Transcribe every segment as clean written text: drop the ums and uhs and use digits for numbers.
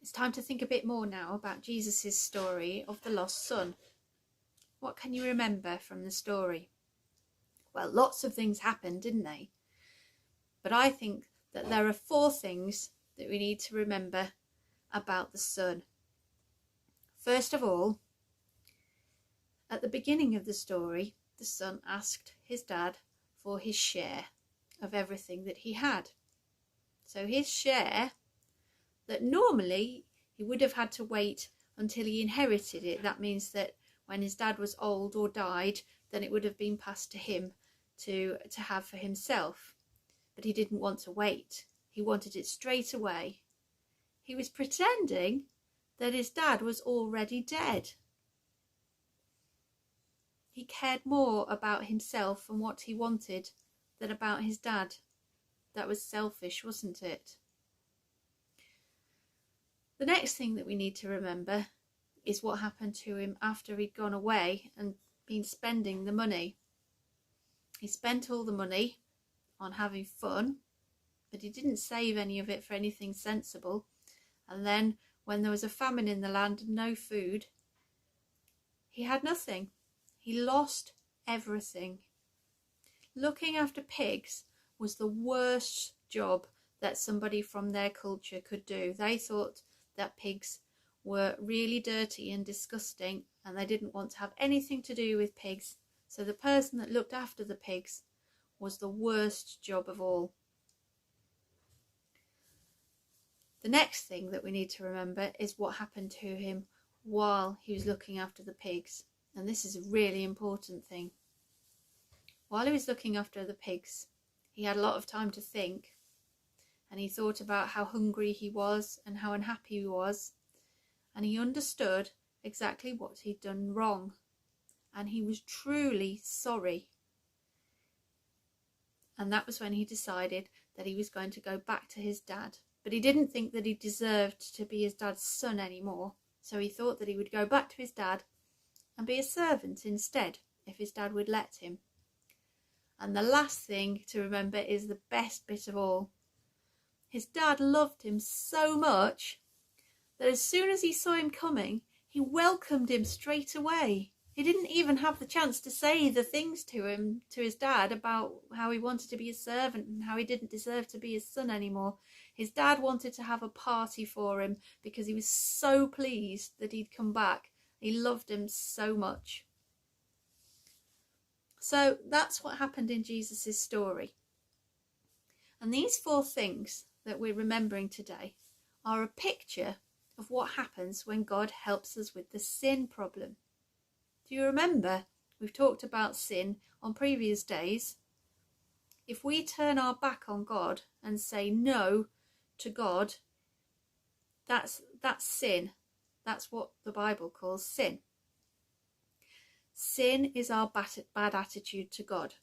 It's time to think a bit more now about Jesus' story of the lost son. What can you remember from the story? Well, lots of things happened, didn't they? But I think that there are 4 things that we need to remember about the son. First of all, at the beginning of the story, the son asked his dad for his share of everything that he had. So his share, that normally he would have had to wait until he inherited it. That means that when his dad was old or died, then it would have been passed to him to have for himself. But he didn't want to wait. He wanted it straight away. He was pretending that his dad was already dead. He cared more about himself and what he wanted than about his dad. That was selfish, wasn't it? The next thing that we need to remember is what happened to him after he'd gone away and been spending the money. He spent all the money on having fun, but he didn't save any of it for anything sensible. And then when there was a famine in the land and no food, he had nothing. He lost everything. Looking after pigs was the worst job that somebody from their culture could do. They thought that pigs were really dirty and disgusting, and they didn't want to have anything to do with pigs. So the person that looked after the pigs was the worst job of all. The next thing that we need to remember is what happened to him while he was looking after the pigs. And this is a really important thing. While he was looking after the pigs, he had a lot of time to think. And he thought about how hungry he was and how unhappy he was. And he understood exactly what he'd done wrong. And he was truly sorry. And that was when he decided that he was going to go back to his dad. But he didn't think that he deserved to be his dad's son anymore. So he thought that he would go back to his dad and be a servant instead, if his dad would let him. And the last thing to remember is the best bit of all. His dad loved him so much that as soon as he saw him coming, he welcomed him straight away. He didn't even have the chance to say the things to him, to his dad, about how he wanted to be a servant and how he didn't deserve to be his son anymore. His dad wanted to have a party for him because he was so pleased that he'd come back. He loved him so much. So that's what happened in Jesus' story. And these 4 things that we're remembering today are a picture of what happens when God helps us with the sin problem. Do you remember? We've talked about sin on previous days. If we turn our back on God and say no to God, that's sin. That's what the Bible calls sin. Sin is our bad attitude to God.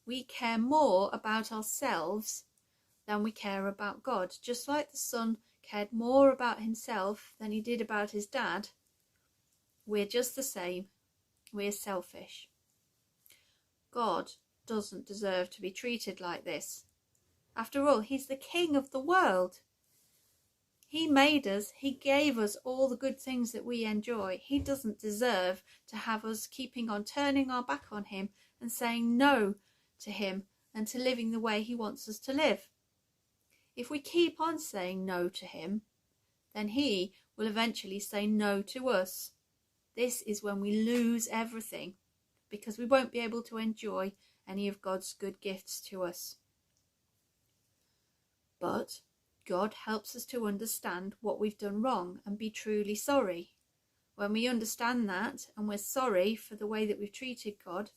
We care more about ourselves than we care about God. Just like the son cared more about himself than he did about his dad, we're just the same. We're selfish. God doesn't deserve to be treated like this. After all, he's the king of the world. He made us. He gave us all the good things that we enjoy. He doesn't deserve to have us keeping on turning our back on him and saying no to him and to living the way he wants us to live. If we keep on saying no to him, then he will eventually say no to us. This is when we lose everything, because we won't be able to enjoy any of God's good gifts to us. But God helps us to understand what we've done wrong and be truly sorry. When we understand that and we're sorry for the way that we've treated God,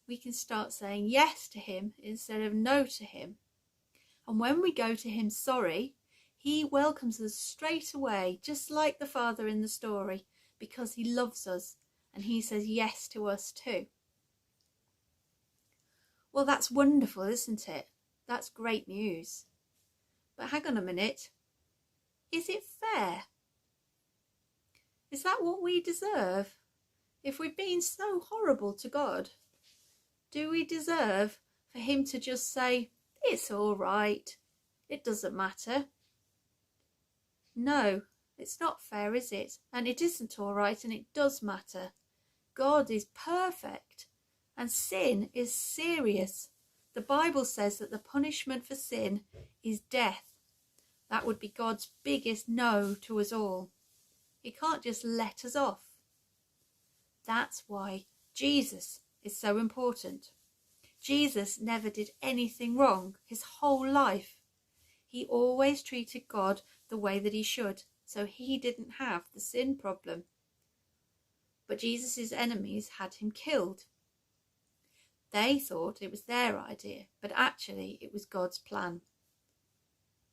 we can start saying yes to him instead of no to him. And when we go to him sorry, he welcomes us straight away, just like the father in the story, because he loves us and he says yes to us too. Well, that's wonderful, isn't it? That's great news. But hang on a minute. Is it fair? Is that what we deserve? If we've been so horrible to God, do we deserve for him to just say, it's all right, it doesn't matter? No, it's not fair, is it? And it isn't all right, and it does matter. God is perfect, and sin is serious. The Bible says that the punishment for sin is death. That would be God's biggest no to us all. He can't just let us off. That's why Jesus is so important. Jesus never did anything wrong his whole life. He always treated God the way that he should, so he didn't have the sin problem. But Jesus' enemies had him killed. They thought it was their idea, but actually it was God's plan.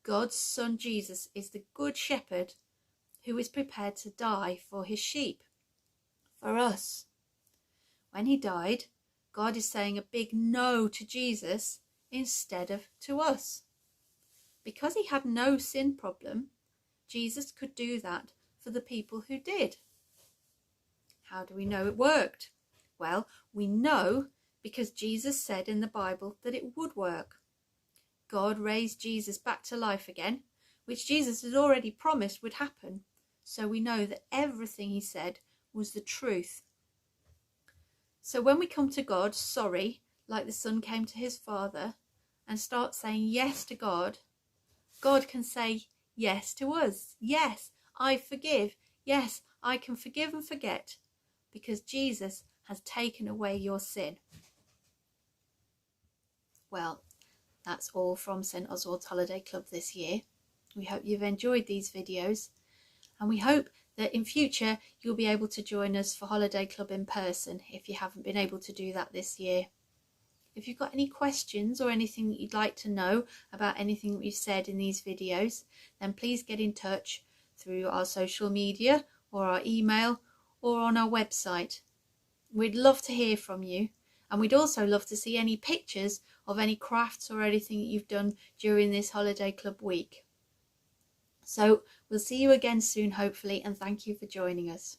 God's son Jesus is the good shepherd who is prepared to die for his sheep, for us. When he died, God is saying a big no to Jesus instead of to us. Because he had no sin problem, Jesus could do that for the people who did. How do we know it worked? Well, we know because Jesus said in the Bible that it would work. God raised Jesus back to life again, which Jesus had already promised would happen. So we know that everything he said was the truth. So when we come to God sorry, like the son came to his father, and start saying yes to God, God can say yes to us. Yes, I forgive. Yes, I can forgive and forget, because Jesus has taken away your sin. Well, that's all from St Oswald's Holiday Club this year. We hope you've enjoyed these videos, and we hope that in future you'll be able to join us for Holiday Club in person if you haven't been able to do that this year. If you've got any questions or anything that you'd like to know about anything we've said in these videos, then please get in touch through our social media or our email or on our website. We'd love to hear from you, and we'd also love to see any pictures of any crafts or anything that you've done during this Holiday Club week. So we'll see you again soon, hopefully, and thank you for joining us.